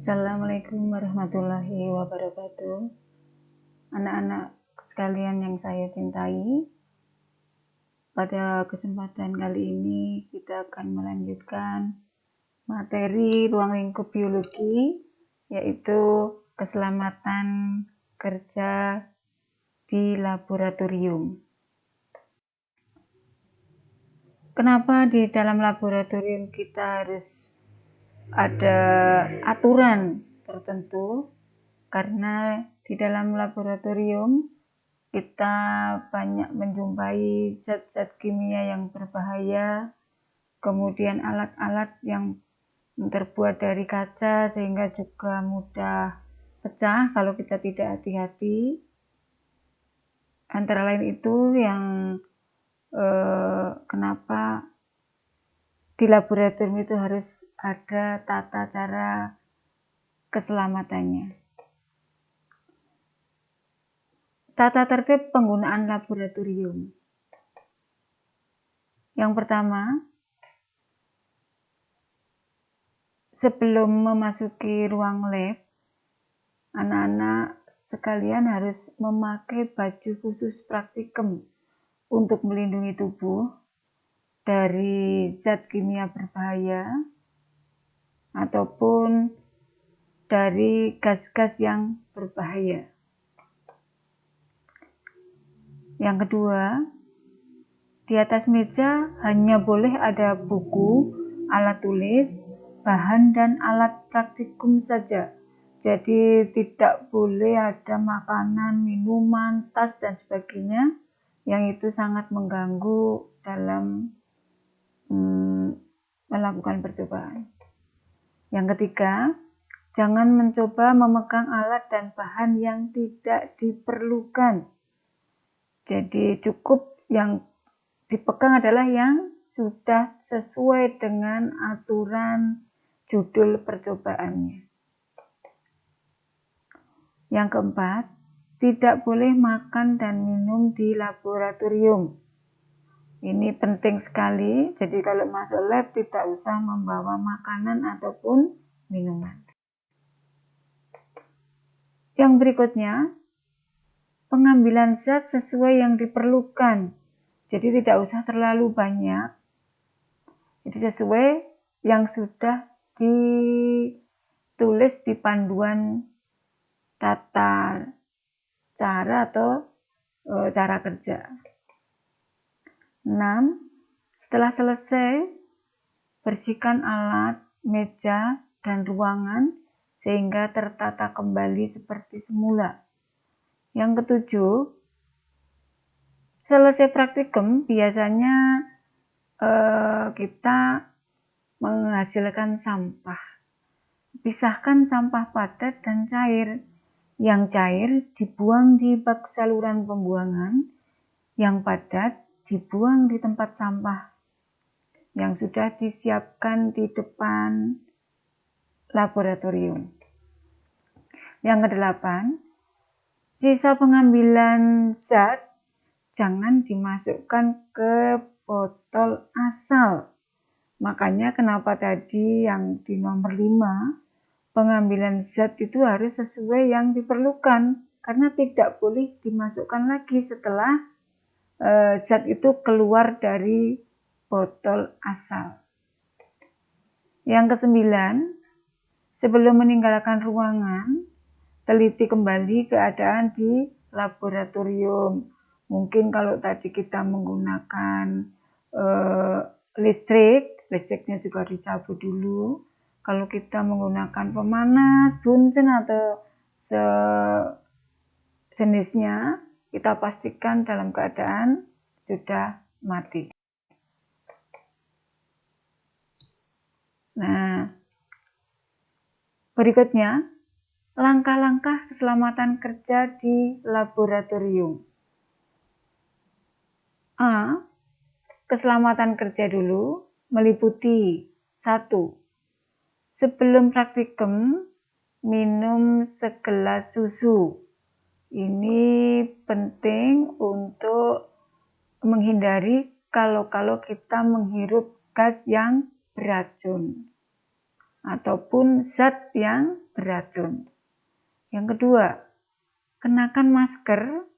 Assalamualaikum warahmatullahi wabarakatuh. Anak-anak sekalian yang saya cintai, pada kesempatan kali ini kita akan melanjutkan materi ruang lingkup biologi, yaitu keselamatan kerja di laboratorium. Kenapa di dalam laboratorium kita harus ada aturan tertentu? Karena di dalam laboratorium kita banyak menjumpai zat-zat kimia yang berbahaya, kemudian alat-alat yang terbuat dari kaca sehingga juga mudah pecah kalau kita tidak hati-hati. Antara lain itu yang kenapa di laboratorium itu harus ada tata cara keselamatannya. Tata tertib penggunaan laboratorium. Yang pertama, sebelum memasuki ruang lab, anak-anak sekalian harus memakai baju khusus praktikum untuk melindungi tubuh dari zat kimia berbahaya ataupun dari gas-gas yang berbahaya. Yang kedua, di atas meja hanya boleh ada buku, alat tulis, bahan dan alat praktikum saja. Jadi tidak boleh ada makanan, minuman, tas dan sebagainya yang itu sangat mengganggu dalam melakukan percobaan. Yang ketiga, jangan mencoba memegang alat dan bahan yang tidak diperlukan. Jadi cukup yang dipegang adalah yang sudah sesuai dengan aturan judul percobaannya. Yang keempat, tidak boleh makan dan minum di laboratorium. Ini penting sekali, jadi kalau masuk lab tidak usah membawa makanan ataupun minuman. Yang berikutnya, pengambilan zat sesuai yang diperlukan. Jadi tidak usah terlalu banyak. Jadi sesuai yang sudah ditulis di panduan tata cara atau cara kerja. 6. Setelah selesai, bersihkan alat, meja, dan ruangan sehingga tertata kembali seperti semula. Yang ketujuh, selesai praktikum biasanya kita menghasilkan sampah. Pisahkan sampah padat dan cair. Yang cair dibuang di bak saluran pembuangan, yang padat dibuang di tempat sampah yang sudah disiapkan di depan laboratorium. Yang kedelapan, sisa pengambilan zat jangan dimasukkan ke botol asal. Makanya kenapa tadi yang di nomor 5, pengambilan zat itu harus sesuai yang diperlukan, karena tidak boleh dimasukkan lagi setelah zat itu keluar dari botol asal. Yang kesembilan, sebelum meninggalkan ruangan, teliti kembali keadaan di laboratorium. Mungkin kalau tadi kita menggunakan listriknya juga dicabut dulu. Kalau kita menggunakan pemanas, bunsen atau sejenisnya, kita pastikan dalam keadaan sudah mati. Nah, berikutnya, langkah-langkah keselamatan kerja di laboratorium. A. Keselamatan kerja dulu meliputi 1. Sebelum praktikum, minum segelas susu. Ini penting untuk menghindari kalau kita menghirup gas yang beracun. ataupun zat yang beracun. Yang kedua, kenakan masker,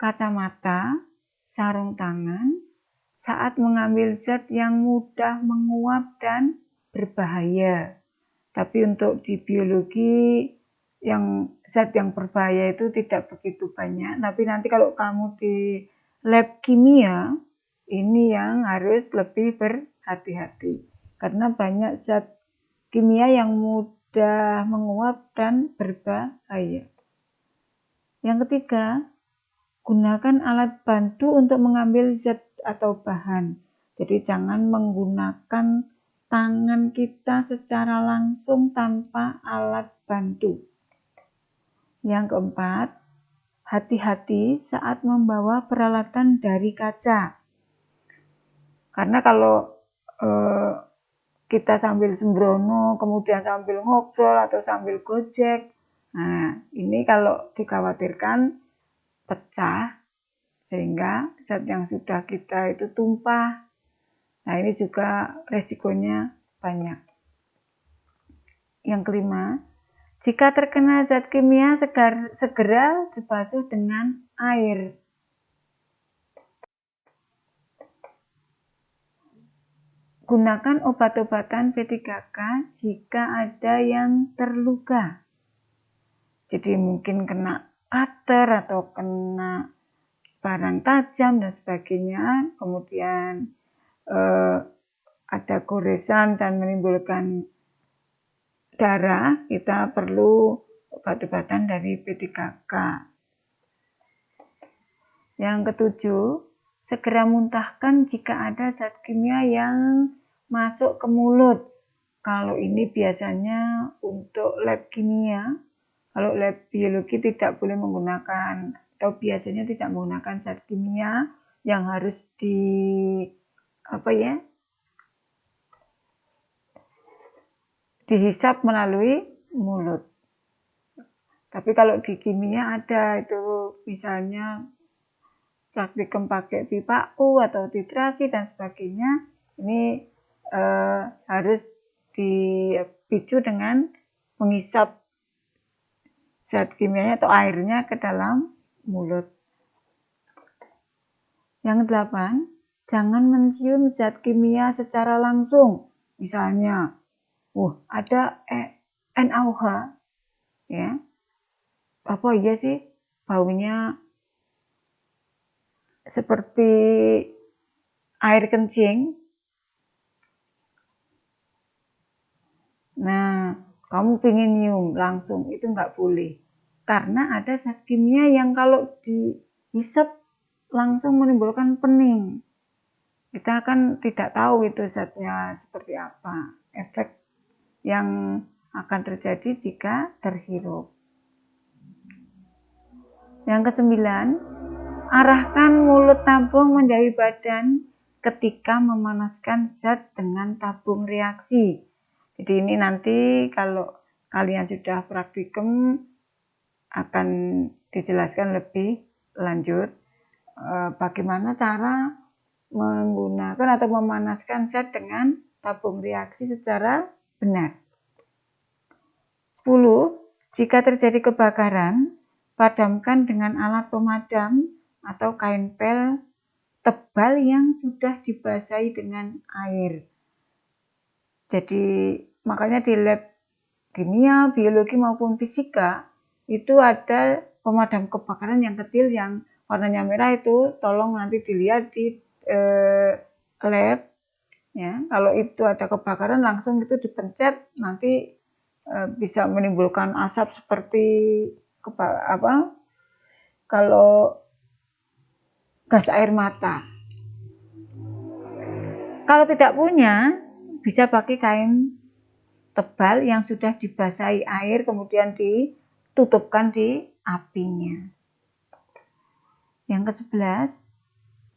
kacamata, sarung tangan saat mengambil zat yang mudah menguap dan berbahaya. Tapi untuk di biologi, zat yang berbahaya itu tidak begitu banyak. Tapi nanti kalau kamu di lab kimia, ini yang harus lebih berhati-hati. Karena banyak zat kimia yang mudah menguap dan berbahaya. Yang ketiga, gunakan alat bantu untuk mengambil zat atau bahan. Jadi jangan menggunakan tangan kita secara langsung tanpa alat bantu. Yang keempat, hati-hati saat membawa peralatan dari kaca. Karena kalau kita sambil sembrono, kemudian sambil ngobrol atau sambil gojek, nah ini kalau dikhawatirkan pecah sehingga zat yang sudah kita itu tumpah. Nah ini juga resikonya banyak. Yang kelima, jika terkena zat kimia segera dibasuh dengan air. Gunakan obat-obatan P3K jika ada yang terluka. Jadi mungkin kena cutter atau kena barang tajam dan sebagainya, kemudian ada goresan dan menimbulkan darah, kita perlu obat-obatan dari P3K. Yang ketujuh, segera muntahkan jika ada zat kimia yang masuk ke mulut. Kalau ini biasanya untuk lab kimia, kalau lab biologi tidak boleh menggunakan atau biasanya tidak menggunakan zat kimia yang harus dihisap melalui mulut. Tapi kalau di kimia ada itu misalnya praktikum pakai pipa U atau titrasi dan sebagainya, ini harus dipicu dengan menghisap zat kimianya atau airnya ke dalam mulut. Yang kedelapan, jangan mencium zat kimia secara langsung. Misalnya, ada NaOH, ya. Apa iya sih baunya seperti air kencing? Nah, kamu pengen nyium langsung, itu nggak boleh. Karena ada zat kimia yang kalau dihisap langsung menimbulkan pening. Kita kan tidak tahu itu zatnya seperti apa. Efek yang akan terjadi jika terhirup. Yang kesembilan, arahkan mulut tabung menjauhi badan ketika memanaskan zat dengan tabung reaksi. Jadi ini nanti kalau kalian sudah praktikum akan dijelaskan lebih lanjut bagaimana cara menggunakan atau memanaskan zat dengan tabung reaksi secara benar. 10. Jika terjadi kebakaran, padamkan dengan alat pemadam atau kain pel tebal yang sudah dibasahi dengan air. Jadi makanya di lab kimia, biologi maupun fisika itu ada pemadam kebakaran yang kecil yang warnanya merah itu, tolong nanti dilihat di lab. Ya, kalau itu ada kebakaran langsung itu dipencet, nanti bisa menimbulkan asap seperti kalau gas air mata. Kalau tidak punya, bisa pakai kain tebal yang sudah dibasahi air kemudian ditutupkan di apinya. Yang ke-11,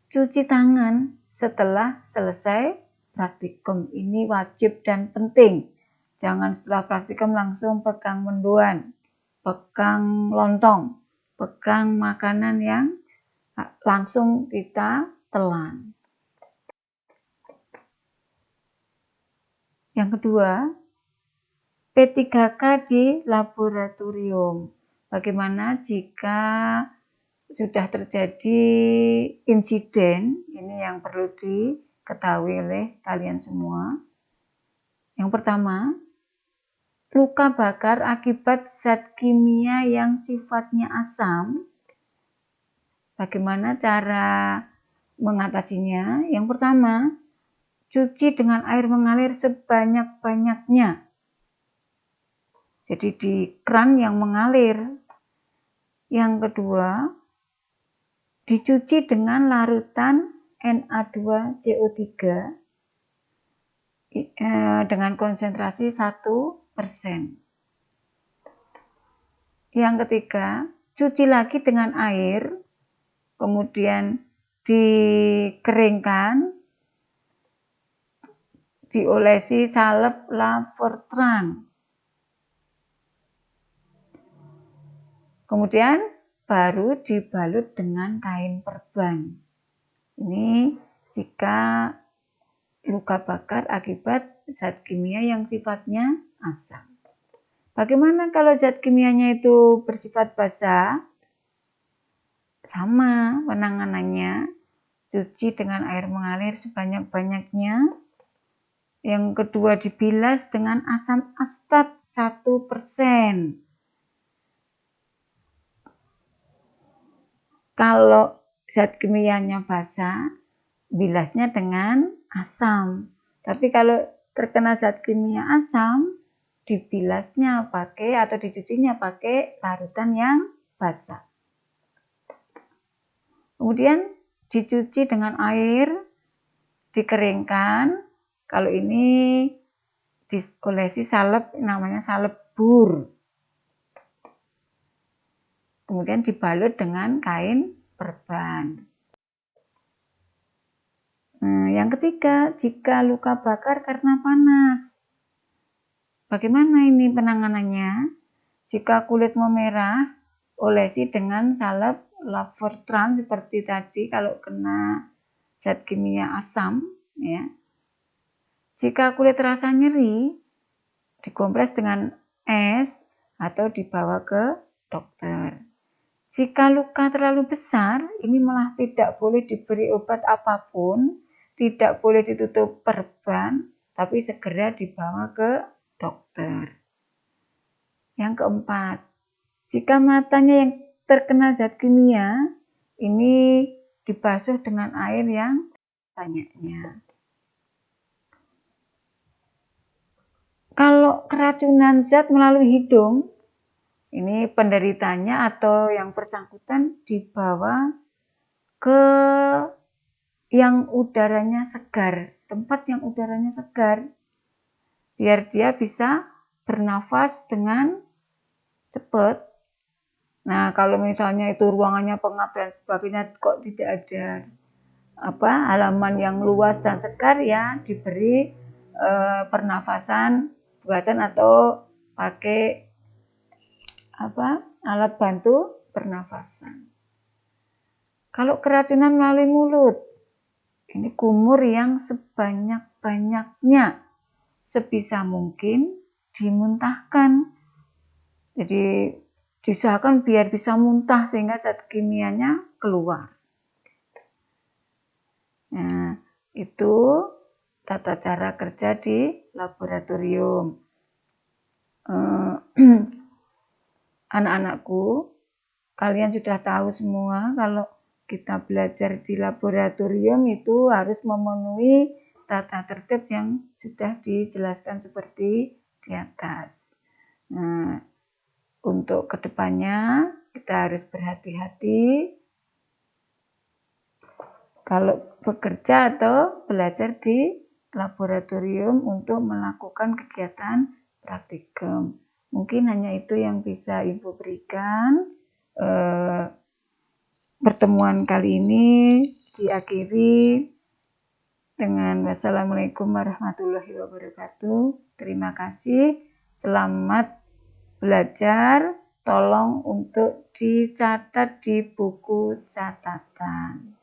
cuci tangan setelah selesai praktikum. Ini wajib dan penting. Jangan setelah praktikum langsung pegang mendoan, pegang lontong, pegang makanan yang langsung kita telan. Yang kedua, P3K di laboratorium. Bagaimana jika sudah terjadi insiden, ini yang perlu diketahui oleh kalian semua. Yang pertama, luka bakar akibat zat kimia yang sifatnya asam. Bagaimana cara mengatasinya? Yang pertama, cuci dengan air mengalir sebanyak-banyaknya. Jadi di keran yang mengalir. Yang kedua, dicuci dengan larutan Na2CO3 dengan konsentrasi 1%. Yang ketiga, cuci lagi dengan air, kemudian dikeringkan, diolesi salep Lafortran. Kemudian baru dibalut dengan kain perban. Ini jika luka bakar akibat zat kimia yang sifatnya asam. Bagaimana kalau zat kimianya itu bersifat basah? Sama penanganannya, cuci dengan air mengalir sebanyak-banyaknya. Yang kedua, dibilas dengan asam astat 1%. Kalau zat kimianya basah, bilasnya dengan asam. Tapi kalau terkena zat kimia asam, dibilasnya pakai atau dicucinya pakai larutan yang basah. Kemudian dicuci dengan air, dikeringkan. Kalau ini diolesi salep, namanya salep bur. Kemudian dibalut dengan kain perban. Yang ketiga, jika luka bakar karena panas. Bagaimana ini penanganannya? Jika kulit memerah, olesi dengan salep Lafortran seperti tadi kalau kena zat kimia asam. Ya. Jika kulit terasa nyeri, dikompres dengan es atau dibawa ke dokter. Jika luka terlalu besar, ini malah tidak boleh diberi obat apapun, tidak boleh ditutup perban, tapi segera dibawa ke dokter. Yang keempat, jika matanya yang terkena zat kimia, ini dibasuh dengan air yang banyaknya. Kalau keracunan zat melalui hidung, ini penderitanya atau yang bersangkutan dibawa ke yang udaranya segar, tempat yang udaranya segar, biar dia bisa bernafas dengan cepat. Nah, kalau misalnya itu ruangannya pengap dan sebagainya kok tidak ada halaman yang luas dan segar, ya diberi pernafasan buatan atau pakai alat bantu pernafasan. Kalau keracunan melalui mulut, ini kumur yang sebanyak-banyaknya, sebisa mungkin dimuntahkan. Jadi diusahakan biar bisa muntah sehingga zat kimianya keluar. Nah, itu tata cara kerja di laboratorium. Anak-anakku, kalian sudah tahu semua kalau kita belajar di laboratorium itu harus memenuhi tata tertib yang sudah dijelaskan seperti di atas. Nah, untuk kedepannya kita harus berhati-hati kalau bekerja atau belajar di laboratorium untuk melakukan kegiatan praktikum. Mungkin hanya itu yang bisa Ibu berikan. Pertemuan kali ini diakhiri dengan wassalamualaikum warahmatullahi wabarakatuh. Terima kasih. Selamat belajar. Tolong untuk dicatat di buku catatan.